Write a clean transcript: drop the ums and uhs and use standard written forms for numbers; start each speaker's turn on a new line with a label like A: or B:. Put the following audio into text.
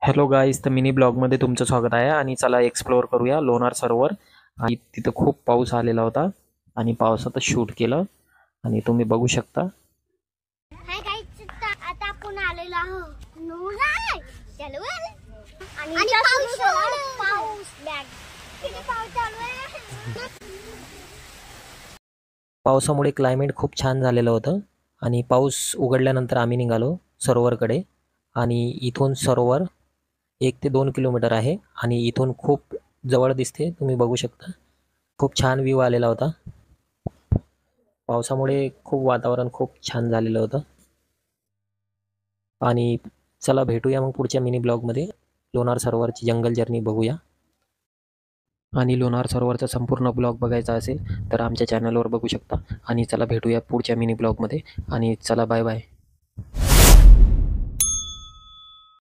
A: Hello guys, तर mini ब्लॉगमध्ये तुमचं स्वागत आहे. आणि चला एक्सप्लोअर करूया लोणार सरोवर. आणि तिथं खूप पाऊस आलेला होता आणि पावसातच शूट केलं आणि तुम्ही बघू शकता.
B: हाय गाईज, आता आपण आलेलो आहोत लोणार सरोवर. आणि पाऊस बॅग किती पाऊस चालू आहे.
A: पावसामुळे क्लायमेट खूप छान झालेलं होतं आणि पाऊस उघडल्यानंतर आम्ही निघालो सरोवरकडे. आणि इथून सरोवर 1 ते 2 किलोमीटर आहे आणि इथून खूप जवळ दिसते, तुम्ही बघू शकता. खूप छान व्ह्यू आलेला होता. पावसामुळे खूप वातावरण खूप छान झालेलं होतं. आणि चला भेटूया मग पुढच्या मिनी ब्लॉगमध्ये. लोणार सरोवरची जंगल जर्नी बघूया. आणि लोणार सरोवरचा संपूर्ण ब्लॉग बघायचा असेल तर आमच्या चॅनलवर बघू शकता. आणि चला भेटूया पुढच्या मिनी ब्लॉगमध्ये. आणि चला बाय बाय.